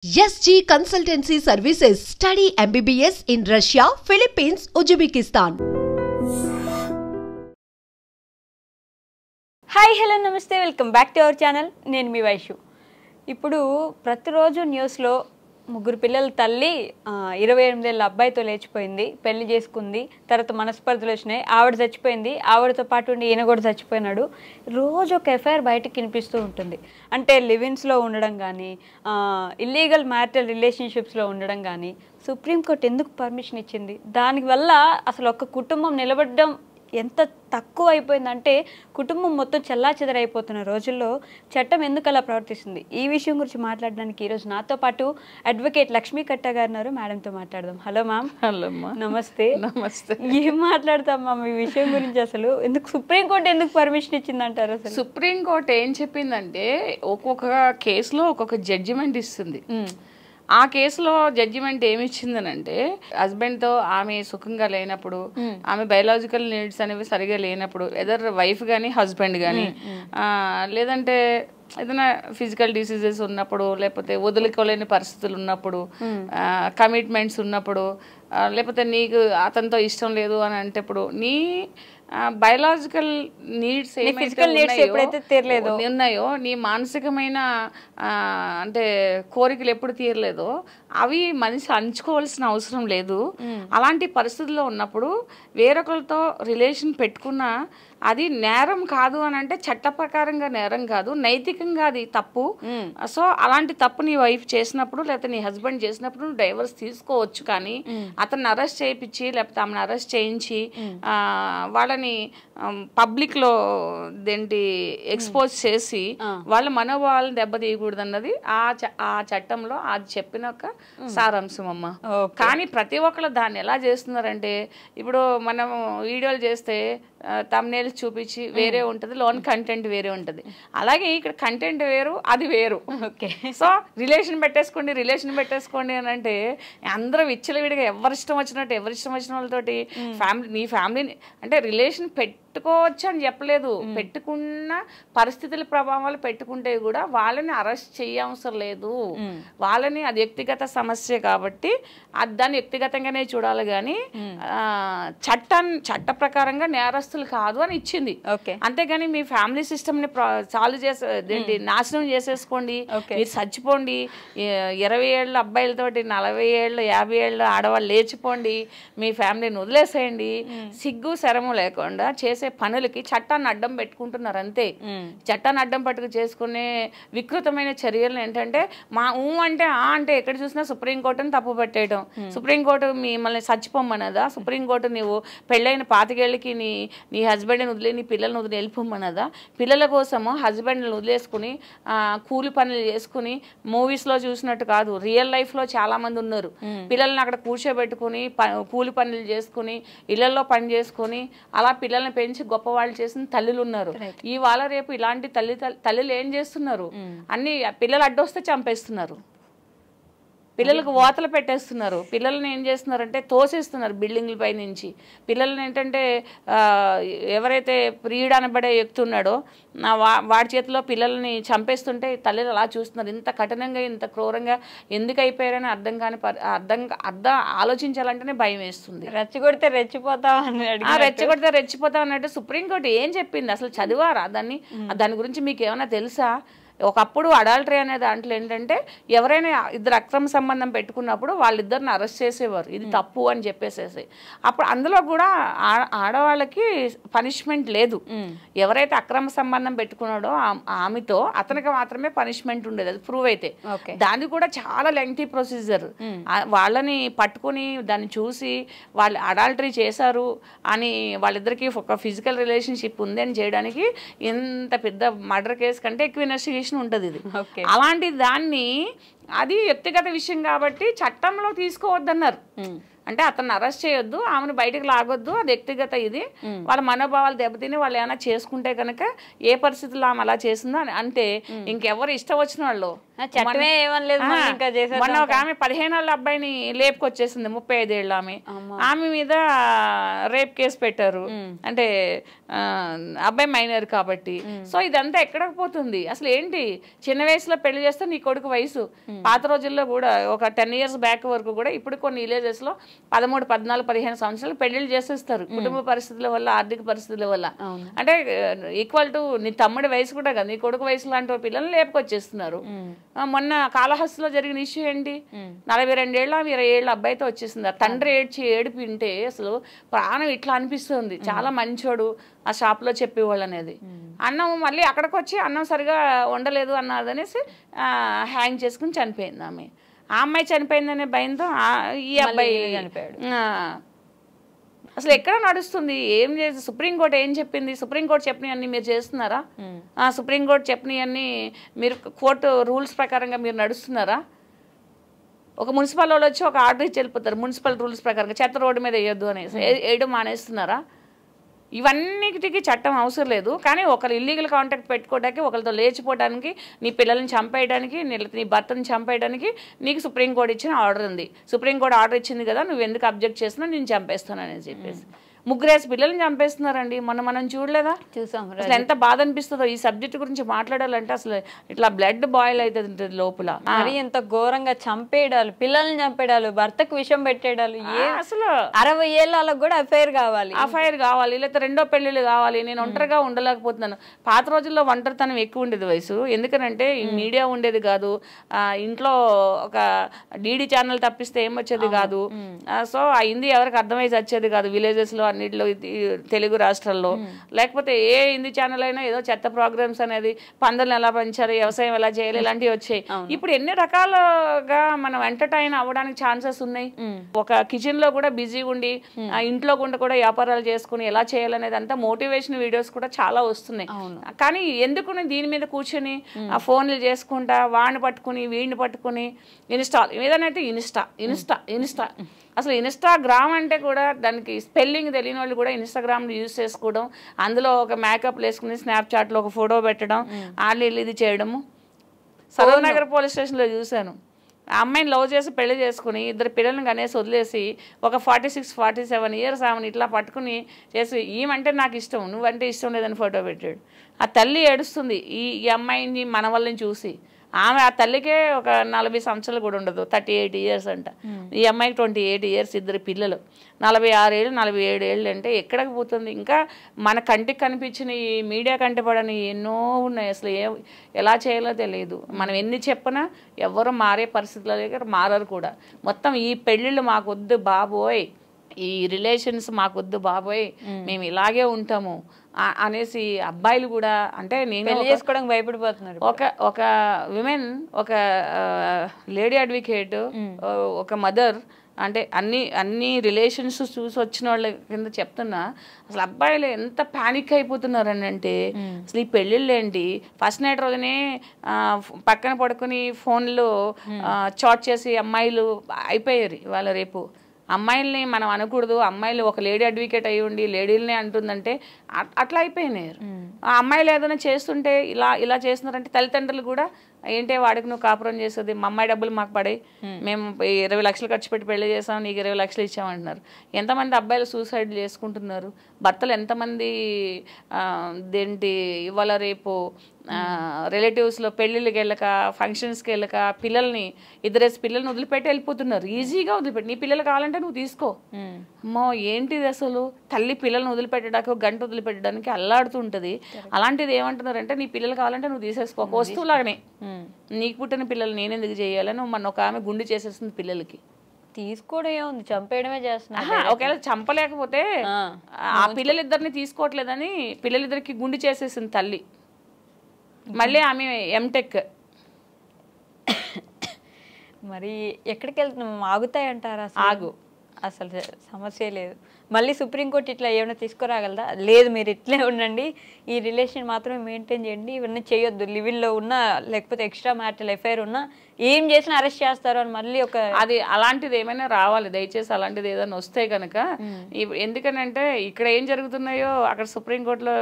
SG Consultancy Services. Study MBBS in Russia, Philippines, Uzbekistan. Hi hello నమస్తే welcome back to our channel. నేను మీ వైషు. ఇప్పుడు ప్రతిరోజు న్యూస్లో ముగ్గురు పిల్లల తల్లి 28 ఏళ్ళ అబ్బాయితో లేచిపోయింది, పెళ్లి చేసుకుంది, తర్వాత మనస్పర్ధలు వచ్చినాయి, ఆవిడ చచ్చిపోయింది, ఆవిడతో పాటు ఉండి ఈయన కూడా చచ్చిపోయినాడు. రోజు ఒక ఎఫ్ఐఆర్ బయటకు వినిపిస్తూ ఉంటుంది. అంటే లివిన్స్లో ఉండడం కానీ, ఇల్లీగల్ మ్యారిటల్ రిలేషన్షిప్స్లో ఉండడం కానీ సుప్రీంకోర్టు ఎందుకు పర్మిషన్ ఇచ్చింది? దానివల్ల అసలు ఒక కుటుంబం నిలబడడం ఎంత తక్కువ అయిపోయిందంటే కుటుంబం మొత్తం చెల్లాచెదరైపోతున్న రోజుల్లో చట్టం ఎందుకు అలా ప్రవర్తిస్తుంది? ఈ విషయం గురించి మాట్లాడడానికి ఈరోజు నాతో పాటు అడ్వకేట్ లక్ష్మీ కట్ట గారు ఉన్నారు. మేడంతో మాట్లాడదాం. Hello ma'am. హలో నమస్తే. నమస్తే. ఏం మాట్లాడతాం మ్యామ్ ఈ విషయం గురించి? అసలు ఎందుకు సుప్రీంకోర్టు ఎందుకు పర్మిషన్ ఇచ్చింది అంటారు? అసలు సుప్రీంకోర్టు ఏం చెప్పిందంటే ఒక్కొక్క కేసులో ఒక్కొక్క జడ్జిమెంట్ ఇస్తుంది. ఆ కేసులో జడ్జిమెంట్ ఏమి ఇచ్చిందనంటే హస్బెండ్తో ఆమె సుఖంగా లేనప్పుడు, ఆమె బయలాజికల్ నీడ్స్ అనేవి సరిగా లేనప్పుడు, ఎదర్ వైఫ్ కానీ హస్బెండ్ కానీ, లేదంటే ఏదైనా ఫిజికల్ డిసీజెస్ ఉన్నప్పుడు, లేకపోతే వదులుకోలేని పరిస్థితులు ఉన్నప్పుడు, కమిట్మెంట్స్ ఉన్నప్పుడు, లేకపోతే నీకు అతనితో ఇష్టం లేదు అని అంటే ఇప్పుడు నీ బయలాజికల్ నీడ్స్ ఉన్నాయో, నీ మానసికమైన అంటే కోరికలు ఎప్పుడు తీరలేదో అవి మనిషి అంచుకోవాల్సిన అవసరం లేదు. అలాంటి పరిస్థితుల్లో ఉన్నప్పుడు వేరొకరితో రిలేషన్ పెట్టుకున్నా అది నేరం కాదు అని అంటే చట్ట ప్రకారంగా నేరం కాదు, నైతికంగా అది తప్పు. సో అలాంటి తప్పు నీ వైఫ్ చేసినప్పుడు లేకపోతే నీ హస్బెండ్ చేసినప్పుడు నువ్వు డైవర్స్ తీసుకోవచ్చు. కానీ అతన్ని అరెస్ట్ చేయించి లేకపోతే ఆమెను అరెస్ట్ చేయించి వాళ్ళని పబ్లిక్లో దేంటి ఎక్స్పోజ్ చేసి వాళ్ళ మనోభావాలను దెబ్బతీయకూడదు అన్నది ఆ చట్టంలో అది చెప్పిన ఒక సారాంశం అమ్మ. కానీ ప్రతి ఒక్కరు దాన్ని ఎలా చేస్తున్నారంటే, ఇప్పుడు మనం వీడియోలు చేస్తే థంబ్నెయిల్స్ చూపించి వేరే ఉంటుంది, లోన్ కంటెంట్ వేరే ఉంటుంది. అలాగే ఇక్కడ కంటెంట్ వేరు, అది వేరు. ఓకే. సో రిలేషన్ పెట్టేసుకోండి అని అంటే అందరూ విచ్చలవిడిగా ఎవరిష్టం వచ్చిన వాళ్ళతోటి నీ ఫ్యామిలీని అంటే రిలేషన్ పెట్టుకోవచ్చు అని చెప్పలేదు. పెట్టుకున్న పరిస్థితుల ప్రభావాలు పెట్టుకుంటే కూడా వాళ్ళని అరెస్ట్ చేయవసరం లేదు. వాళ్ళని అది వ్యక్తిగత సమస్య కాబట్టి దాన్ని వ్యక్తిగతంగానే చూడాలి. కానీ చట్ట ప్రకారంగా నేరస్తులు కాదు అని ఇచ్చింది. అంతేగాని మీ ఫ్యామిలీ సిస్టమ్ ని నాశనం చేసేసుకోండి, మీరు చచ్చిపోండి, 20 ఏళ్ళ అబ్బాయిలతోటి 40 ఏళ్ళు 50 ఏళ్ళు ఆడవాళ్ళు లేచిపోండి, మీ ఫ్యామిలీని వదిలేసేయండి, సిగ్గు శరము లేకుండా చేసే పనులకి చట్టాన్ని అడ్డం పెట్టుకుంటున్నారు. అంతే. చట్టాన్ని అడ్డం పట్టుకు చేసుకునే వికృతమైన చర్యలు ఏంటంటే అంటే ఎక్కడ చూసినా సుప్రీంకోర్టుని తప్పు పెట్టేయడం. సుప్రీంకోర్టు మిమ్మల్ని చచ్చిపోమ్మన్నదా? సుప్రీంకోర్టు నీవు పెళ్ళైన 25 ఏళ్ళకి నీ హస్బెండ్ని వదిలే నీ పిల్లల్ని వదిలి వెళ్ళిపోమ్మన్నదా? పిల్లల కోసము హస్బెండ్ని వదిలేసుకుని కూలి పనులు చేసుకుని మూవీస్లో చూసినట్టు కాదు, రియల్ లైఫ్లో చాలా మంది ఉన్నారు. పిల్లల్ని అక్కడ కూర్చోబెట్టుకుని కూలి పనులు చేసుకుని ఇళ్లలో పని చేసుకుని అలా పిల్లల్ని పెంచి గొప్పవాళ్ళు చేసిన తల్లులు ఉన్నారు. ఇవాళ రేపు ఇలాంటి తల్లులు ఏం చేస్తున్నారు? అన్ని పిల్లలు అడ్డొస్తే చంపేస్తున్నారు, పిల్లలకు వాతలు పెట్టేస్తున్నారు, పిల్లల్ని ఏం చేస్తున్నారంటే తోసేస్తున్నారు బిల్డింగ్ల పై నుంచి. పిల్లల్ని ఏంటంటే ఎవరైతే ప్రియుడు అనబడే వ్యక్తి ఉన్నాడో వాడి చేతిలో పిల్లల్ని చంపేస్తుంటే తల్లిలు అలా చూస్తున్నారు. ఇంత కఠినంగా ఇంత క్రూరంగా ఎందుకు అయిపోయారని అర్థం ఆలోచించాలంటేనే భయం వేస్తుంది. రెచ్చగొడితే రెచ్చిపోతాం అన్నట్టు సుప్రీంకోర్టు ఏం చెప్పింది? అసలు చదివారా దాని గురించి మీకు ఏమైనా తెలుసా? ఒకప్పుడు అడాల్టరీ అనే దాంట్లో ఏంటంటే ఎవరైనా ఇద్దరు అక్రమ సంబంధం పెట్టుకున్నప్పుడు వాళ్ళిద్దరిని అరెస్ట్ చేసేవారు, ఇది తప్పు అని చెప్పేసేసి. అప్పుడు అందులో కూడా ఆడవాళ్ళకి పనిష్మెంట్ లేదు. ఎవరైతే అక్రమ సంబంధం పెట్టుకున్నాడో ఆమెతో అతనికి మాత్రమే పనిష్మెంట్ ఉండేది, అది ప్రూవ్ అయితే. దాన్ని కూడా చాలా లెంగ్తీ ప్రొసీజర్. వాళ్ళని పట్టుకుని దాన్ని చూసి వాళ్ళు అడాల్టరీ చేశారు అని వాళ్ళిద్దరికి ఒక ఫిజికల్ రిలేషన్షిప్ ఉంది అని చేయడానికి ఇంత పెద్ద మర్డర్ కేసు కంటే ఎక్కువ ఇన్వెస్టిగేషన్ ఉంటుంది ఇది. అలాంటి దాన్ని అది వ్యక్తిగత విషయం కాబట్టి చట్టంలో తీసుకోవద్దన్నారు. అంటే అతన్ని అరెస్ట్ చేయొద్దు, ఆమెను బయటకు లాగొద్దు, అది వ్యక్తిగత ఇది, వాళ్ళ మనోభావాలు దెబ్బతిని వాళ్ళు ఏమైనా చేసుకుంటే కనుక ఏ పరిస్థితుల్లో ఆమె అలా చేసిందో అంటే ఇంకెవరు ఇష్టం వచ్చిన వాళ్ళు మొన్న ఒక ఆమె 15 ఏళ్ళ అబ్బాయిని లేపుకొచ్చేసింది, 35 ఏళ్ళ ఆమె మీద రేప్ కేసు పెట్టారు. అంటే అబ్బాయి మైనర్ కాబట్టి. సో ఇదంతా ఎక్కడికి పోతుంది అసలు? ఏంటి చిన్న వయసులో పెళ్లి చేస్తే నీ కొడుకు వయసు, పాత రోజుల్లో కూడా ఒక 10 years బ్యాక్ వరకు కూడా ఇప్పుడు కొన్ని విలేజెస్ లో 13, 14, 15 సంవత్సరాలు పెళ్లిళ్ళు చేసేస్తారు కుటుంబ పరిస్థితుల వల్ల, ఆర్థిక పరిస్థితుల వల్ల. అంటే ఈక్వల్ టు నీ తమ్ముడి వయసు కూడా కదా, నీ కొడుకు వయసు లాంటి పిల్లల్ని లేపుకొచ్చేస్తున్నారు. మొన్న కాళహస్తిలో జరిగిన ఇష్యూ ఏంటి, 42 ఏళ్ళ 20 ఏళ్ళ అబ్బాయితో వచ్చేసింది. ఆ తండ్రి ఏడుపు వింటే అసలు ప్రాణం ఇట్లా అనిపిస్తుంది. చాలా మంచోడు, ఆ షాప్ లో చెప్పేవాళ్ళు అనేది. అన్నం మళ్ళీ అక్కడికి వచ్చి అన్నం సరిగా వండలేదు అన్నదనేసి హ్యాంగ్ చేసుకుని చనిపోయింది ఆమె. ఆ అమ్మాయి చనిపోయిందనే భయంతో ఈ అబ్బాయి చనిపోయాడు. అసలు ఎక్కడ నడుస్తుంది? ఏం చేసి సుప్రీంకోర్టు ఏం చెప్పింది? సుప్రీంకోర్టు చెప్పినవన్నీ మీరు చేస్తున్నారా? సుప్రీంకోర్టు చెప్పినవన్నీ మీరు కోర్టు రూల్స్ ప్రకారంగా మీరు నడుస్తున్నారా? ఒక మున్సిపల్ వాళ్ళు వచ్చి ఒక ఆర్డర్ ఇచ్చి వెళ్ళిపోతారు, మున్సిపల్ రూల్స్ ప్రకారంగా చెత్త రోడ్డు మీద వేయొద్దు అనేసి వేయడం మానేస్తున్నారా? ఇవన్నిటికీ చట్టం అవసరం లేదు. కానీ ఒకరు ఇల్లీగల్ కాంటాక్ట్ పెట్టుకోవడానికి, ఒకరితో లేచిపోవడానికి, నీ పిల్లల్ని చంపేయడానికి, నీ భర్తని చంపేయడానికి నీకు సుప్రీంకోర్టు ఇచ్చిన ఆర్డర్ ఉంది. సుప్రీంకోర్టు ఆర్డర్ ఇచ్చింది కదా, నువ్వు ఎందుకు అబ్జెక్ట్ చేస్తున్నావు, నేను చంపేస్తానని చెప్పేసి 3 పిల్లల్ని చంపేస్తున్నారండి. మనం చూడలేదా? చూసాం. అసలు ఎంత బాధ అనిపిస్తుందో ఈ సబ్జెక్ట్ గురించి మాట్లాడాలంటే. అసలు ఇట్లా బ్లడ్ బాయిల్ అవుతుంది లోపల. మరి ఎంత ఘోరంగా చంపేయడాలు, పిల్లల్ని చంపేయడాలు, భర్తకు విషం పెట్టేయడాలు. అసలు 60 ఏళ్ళకు కూడా అఫైర్ కావాలి, లేకపోతే 2వ పెళ్లిళ్ళు కావాలి. నేను ఒంటరిగా ఉండలేకపోతున్నాను. పాత రోజుల్లో ఒంటరితనం ఎక్కువ ఉండేది వయసు. ఎందుకనంటే మీడియా ఉండేది కాదు, ఇంట్లో ఒక డీడీ ఛానల్ తప్పిస్తే ఏమొచ్చేది కాదు. సో ఆ హిందీ ఎవరికి అర్థమైతే వచ్చేది కాదు విలేజెస్ లో, అన్నింటిలో, తెలుగు రాష్ట్రాల్లో. లేకపోతే ఏ హిందీ ఛానల్ అయినా ఏదో చెత్త ప్రోగ్రామ్స్ అనేది, పందులను ఎలా పెంచాలి, వ్యవసాయం ఎలా చేయాలి, ఇలాంటివి వచ్చాయి. ఇప్పుడు ఎన్ని రకాలుగా మనం ఎంటర్టైన్ అవ్వడానికి ఛాన్సెస్ ఉన్నాయి. ఒక కిచెన్ లో కూడా బిజీగా ఉండి, ఇంట్లో కూడా వ్యాపారాలు చేసుకుని ఎలా చేయాలనేది అంతా మోటివేషన్ వీడియోస్ కూడా చాలా వస్తున్నాయి. కానీ ఎందుకు దీని మీద కూర్చొని ఆ ఫోన్లు చేసుకుంటా, వాడిని పట్టుకుని వీడిని పట్టుకుని ఏదైనా ఇన్స్టా అసలు ఇన్స్టాగ్రామ్ అంటే కూడా దానికి స్పెల్లింగ్ తెలియని వాళ్ళు కూడా ఇన్స్టాగ్రామ్ యూజ్ చేసుకోవడం, అందులో ఒక మేకప్ వేసుకుని స్నాప్చాట్లో ఒక ఫోటో పెట్టడం, ఇది చేయడము. సరూర్ నగర్ పోలీస్ స్టేషన్లో చూశాను. ఆ అమ్మాయిని లవ్ చేసి పెళ్లి చేసుకుని 2 పిల్లల్ని కనేసి వదిలేసి ఒక 46, 47 years ఆమెను ఇట్లా పట్టుకుని చేసి, ఈమంటే నాకు ఇష్టం, నువ్వంటే ఇష్టం లేదని ఫోటో పెట్టాడు. ఆ తల్లి ఏడుస్తుంది ఈ అమ్మాయిని మన వాళ్ళని చూసి. ఆమె ఆ తల్లికే ఒక 40 సంవత్సరాలు కూడా ఉండదు, 38 years అంట. ఈ అమ్మాయికి 28 years, 2 పిల్లలు, 46 ఏళ్ళు 47 ఏళ్ళు అంటే ఎక్కడికి పోతుంది? ఇంకా మన కంటికి కనిపించిన ఈ మీడియా కంటపడని ఎన్నో ఉన్నాయి. అసలు ఎలా చేయాలో తెలియదు. మనం ఎన్ని చెప్పినా ఎవరు మారే పరిస్థితుల దగ్గర మారరు కూడా. మొత్తం ఈ పెళ్ళిళ్ళు మాకొద్దు బాబోయ్, ఈ రిలేషన్స్ మాకొద్దు బాబోయ్, మేము ఇలాగే ఉంటాము అనేసి అబ్బాయిలు కూడా, అంటే నేను చేసుకోవడానికి భయపడిపోతున్నారు. ఒక విమెన్, ఒక లేడీ అడ్వకేట్, ఒక మదర్, అంటే అన్ని రిలేషన్స్ చూసి వచ్చిన వాళ్ళ కింద చెప్తున్నా. అసలు అబ్బాయిలు ఎంత ప్యానిక్ అయిపోతున్నారని అంటే, అసలు ఈ పెళ్ళిళ్ళు ఏంటి, ఫస్ట్ నైట్ రోజునే పక్కన పడుకుని ఫోన్లో చాట్ చేసి అమ్మాయిలు అయిపోయారు. ఇవాళ రేపు అమ్మాయిల్ని మనం అనకూడదు, అమ్మాయిలు ఒక లేడీ అడ్వకేట్ అయ్యి ఉండి లేడీలనే అంటుందంటే అట్లా అయిపోయినారు. ఆ అమ్మాయిలు ఏదైనా చేస్తుంటే ఇలా చేస్తున్నారంటే తల్లిదండ్రులు కూడా, ఏంటే వాడికి నువ్వు కాపురం చేసేది, మా అమ్మాయి డబ్బులు మాకు పడే, మేము 20 లక్షలు ఖర్చు పెట్టి పెళ్లి చేసాం, నీకు 20 లక్షలు ఇచ్చామంటున్నారు. ఎంతమంది అబ్బాయిలు సూసైడ్ చేసుకుంటున్నారు, భర్తలు ఎంతమంది ఇవాళ రేపు రిలేటివ్స్లో పెళ్ళిళ్ళకి వెళ్ళక, ఫంక్షన్స్కి వెళ్ళక, పిల్లల్ని 2 పిల్లల్ని వదిలిపెట్టి వెళ్ళిపోతున్నారు. ఈజీగా వదిలిపెట్టి, నీ పిల్లలు కావాలంటే నువ్వు తీసుకో. అమ్మో ఏంటిది అసలు, తల్లి పిల్లల్ని వదిలిపెట్టడానికి 1 గంట వదిలిపెట్టడానికి అల్లాడుతూ ఉంటుంది. అలాంటిది ఏమంటున్నారంటే, నీ పిల్లలు కావాలంటే నువ్వు తీసేసుకో, ఒక వస్తువులాగానే. నీకు పుట్టిన పిల్లలు నేనెందుకు చేయాలని మన ఒక ఆమె గుండు చేసేస్తుంది పిల్లలకి. తీసుకోవడం ఏముంది, చంపేయడమే చేస్తున్నా. ఒకవేళ చంపలేకపోతే ఆ పిల్లలిద్దరిని తీసుకోవట్లేదని పిల్లలిద్దరికి గుండు చేసేసింది తల్లి. మళ్ళీ ఆమె ఎంటెక్. మరి ఎక్కడికి వెళ్తున్నాం, ఆగుతాయంటారా? ఆగు, అసలు సమస్య లేదు. మళ్ళీ సుప్రీంకోర్టు ఇట్లా ఏమైనా తీసుకురాగలదా? లేదు మీరు ఇట్లే ఉండండి, ఈ రిలేషన్ మాత్రమే మెయింటైన్ చేయండి, ఇవన్నీ చేయొద్దు, లివిన్లో ఉన్నా లేకపోతే ఎక్స్ట్రా మ్యారిటల్ ఎఫైర్ ఉన్నా ఏం చేసినా అరెస్ట్ చేస్తారు అని మళ్ళీ ఒక అది అలాంటిది ఏమైనా రావాలి దయచేసి. అలాంటిది ఏదైనా వస్తే కనుక, ఎందుకనంటే ఇక్కడ ఏం జరుగుతున్నాయో అక్కడ సుప్రీంకోర్టులో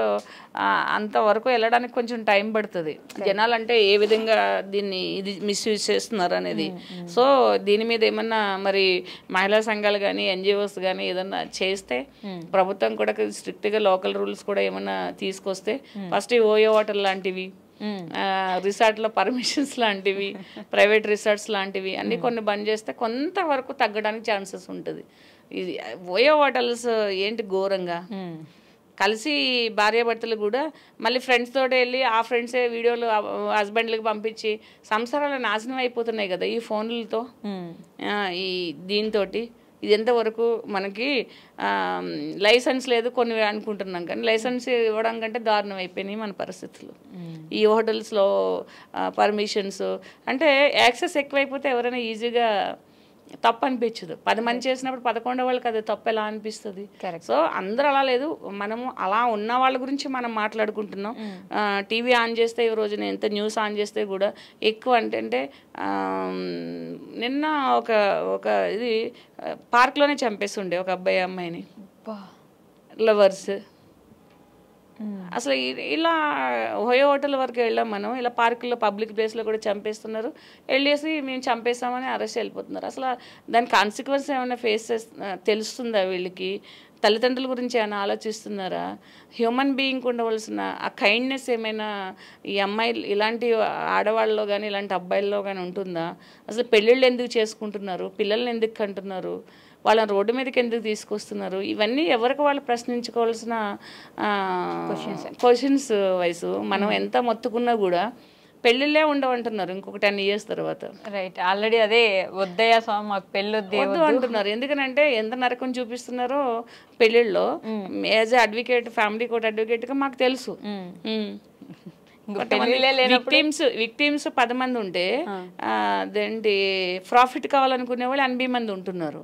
అంతవరకు వెళ్ళడానికి కొంచెం టైం పడుతుంది. జనాలంటే ఏ విధంగా దీన్ని ఇది మిస్యూజ్ చేస్తున్నారు అనేది. సో దీని మీద ఏమన్నా మరి మహిళా సంఘాలు కానీ ఎన్జిఓస్ కానీ ఏదన్నా చేస్తే, ప్రభుత్వం కూడా స్ట్రిక్ట్గా లోకల్ రూల్స్ కూడా ఏమన్నా తీసుకొస్తే, ఫస్ట్ ఓయో వాటర్ లాంటివి, రిసార్ట్లో పర్మిషన్స్ లాంటివి, ప్రైవేట్ రిసార్ట్స్ లాంటివి అన్నీ కొన్ని బంద్ చేస్తే కొంతవరకు తగ్గడానికి ఛాన్సెస్ ఉంటుంది. ఇది ఓయో హోటల్స్ ఏంటి ఘోరంగా కలిసి భార్యాభర్తలు కూడా మళ్ళీ ఫ్రెండ్స్ తోటి వెళ్ళి ఆ ఫ్రెండ్సే వీడియోలు హస్బెండ్లకు పంపించి సంసారాలు నాశనం అయిపోతున్నాయి కదా ఈ ఫోన్లతో, ఈ దీంతో. ఇది ఎంతవరకు మనకి లైసెన్స్ లేదు కొన్ని అనుకుంటున్నాం, కానీ లైసెన్స్ ఇవ్వడం కంటే దారుణం అయిపోయినాయి మన పరిస్థితులు. ఈ హోటల్స్లో పర్మిషన్స్ అంటే యాక్సెస్ ఎక్కువైపోతే ఎవరైనా ఈజీగా తప్పు అనిపించదు. 10 మంది చేసినప్పుడు 11 వాళ్ళకి అది తప్పు ఎలా అనిపిస్తుంది? సో అందరూ అలా లేదు, మనము అలా ఉన్న వాళ్ళ గురించి మనం మాట్లాడుకుంటున్నాం. టీవీ ఆన్ చేస్తే ఈ రోజున ఎంత న్యూస్ ఆన్ చేస్తే కూడా ఎక్కువ అంటే నిన్న ఒక ఇది పార్క్లోనే చంపేస్తుండే ఒక అబ్బాయి అమ్మాయిని, లవర్స్. అసలు ఇలా ఓయో హోటల్ వరకు వెళ్ళాం మనం, ఇలా పార్కుల్లో పబ్లిక్ ప్లేస్లో కూడా చంపేస్తున్నారు. వెళ్ళేసి మేము చంపేస్తామని అరెస్ట్ వెళ్ళిపోతున్నారు. అసలు దాని కాన్సిక్వెన్స్ ఏమైనా ఫేస్ తెలుస్తుందా వీళ్ళకి? తల్లిదండ్రుల గురించి ఏమైనా ఆలోచిస్తున్నారా? హ్యూమన్ బీయింగ్ ఉండవలసిన ఆ కైండ్నెస్ ఏమైనా ఈ అమ్మాయిలు ఇలాంటి ఆడవాళ్ళలో కానీ ఇలాంటి అబ్బాయిల్లో కానీ ఉంటుందా? అసలు పెళ్ళిళ్ళు ఎందుకు చేసుకుంటున్నారు? పిల్లల్ని ఎందుకు కంటున్నారు? వాళ్ళని రోడ్డు మీదకి ఎందుకు తీసుకొస్తున్నారు? ఇవన్నీ ఎవరికి వాళ్ళు ప్రశ్నించుకోవాల్సిన క్వశ్చన్స్. వయసు మనం ఎంత మొత్తుకున్నా కూడా పెళ్ళిళ్ళే ఉండవంటున్నారు ఇంకొక 10 years తర్వాత. రైట్, ఆల్రెడీ అదే వద్దయ్యా స్వామి మాకు పెళ్ళొద్దు అంటున్నారు. ఎందుకనంటే ఎంత నరకం చూపిస్తున్నారో పెళ్ళిళ్ళలో. As a advocate, family court అడ్వకేట్గా మాకు తెలుసు. విక్టిమ్స్ 10 మంది ఉంటే అదేంటి ప్రాఫిట్ కావాలనుకునే వాళ్ళు 80 మంది ఉంటున్నారు.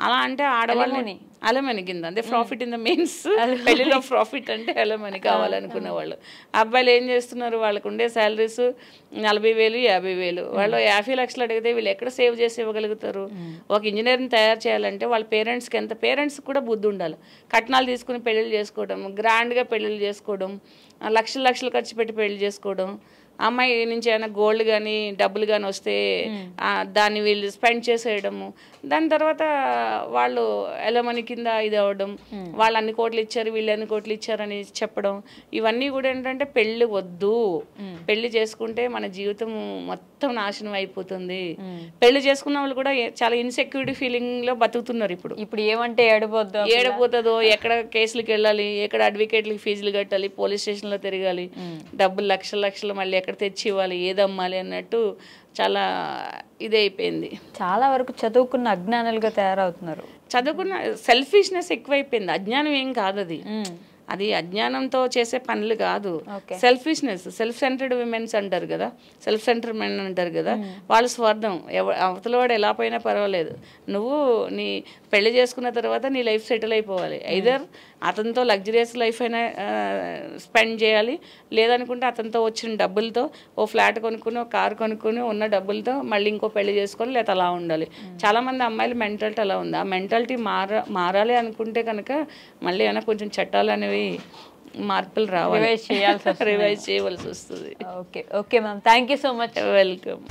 అలా అంటే ఆడవాళ్ళని అలమని కింద అంటే ప్రాఫిట్ ఇన్ ద మీన్స్, పెళ్లిలో ప్రాఫిట్ అంటే అలమని కావాలనుకునే వాళ్ళు. అబ్బాయిలు ఏం చేస్తున్నారు? వాళ్ళకు ఉండే శాలరీస్ 40,000, 50,000. వాళ్ళు 50 లక్షలు అడిగితే వీళ్ళు ఎక్కడ సేవ్ చేసి ఇవ్వగలుగుతారు? ఒక ఇంజనీర్ని తయారు చేయాలంటే వాళ్ళ పేరెంట్స్కి కూడా బుద్ధి ఉండాలి. కట్నాలు తీసుకుని పెళ్ళిళ్ళు చేసుకోవడం, గ్రాండ్గా పెళ్ళిళ్ళు చేసుకోవడం, లక్షలు ఖర్చు పెట్టి పెళ్లి చేసుకోవడం, అమ్మాయి నుంచి ఏమైనా గోల్డ్ కానీ డబ్బులు కానీ వస్తే దాన్ని వీళ్ళు స్పెండ్ చేసేయడము, దాని తర్వాత వాళ్ళు ఎలమని కింద ఇది అవ్వడం, వాళ్ళు అన్ని కోట్లు ఇచ్చారు వీళ్ళు అన్ని కోట్లు ఇచ్చారని చెప్పడం, ఇవన్నీ కూడా ఏంటంటే పెళ్ళి వద్దు, పెళ్లి చేసుకుంటే మన జీవితం మొత్తం నాశనం అయిపోతుంది. పెళ్లి చేసుకున్న వాళ్ళు కూడా చాలా ఇన్సెక్యూరిటీ ఫీలింగ్ లో బతుకుతున్నారు. ఇప్పుడు ఏమంటే ఏడపోతుందో, ఎక్కడ కేసులకు వెళ్ళాలి, ఎక్కడ అడ్వకేట్లకి ఫీజులు కట్టాలి, పోలీస్ స్టేషన్లో తిరగాలి, డబ్బులు లక్షలు మళ్ళీ ఎక్కడ తెచ్చి ఇవ్వాలి, ఏదమ్మాలి అన్నట్టు చాలా ఇదైపోయింది. చాలా వరకు చదువుకున్న అజ్ఞానులుగా తయారవుతున్నారు. చదువుకున్న సెల్ఫిష్నెస్ ఎక్కువైపోయింది. అజ్ఞానం ఏం కాదు, అది అజ్ఞానంతో చేసే పనులు కాదు. సెల్ఫిష్నెస్, సెల్ఫ్ సెంటర్డ్ విమెన్స్ అంటారు కదా, సెల్ఫ్ సెంటర్డ్ మెన్ అంటారు కదా, వాళ్ళ స్వార్థం. అవతలవాడు ఎలా పోయినా పర్వాలేదు, నువ్వు నీ పెళ్లి చేసుకున్న తర్వాత నీ లైఫ్ సెటిల్ అయిపోవాలి. ఐదర్ అతనితో లగ్జరియస్ లైఫ్ అయినా స్పెండ్ చేయాలి, లేదనుకుంటే అతనితో వచ్చిన డబ్బులతో ఓ ఫ్లాట్ కొనుక్కుని, ఓ కారు కొనుక్కుని, ఉన్న డబ్బులతో మళ్ళీ ఇంకో పెళ్లి చేసుకొని లేదా అలా ఉండాలి. చాలామంది అమ్మాయిల మెంటాలిటీ అలా ఉంది. ఆ మెంటాలిటీ మారాలి అనుకుంటే కనుక మళ్ళీ ఏమైనా కొంచెం చట్టాలు అనేవి మార్పులు రావాలి, రివైజ్ చేయవలసి వస్తుంది. Okay ma'am, thank you so much. Welcome.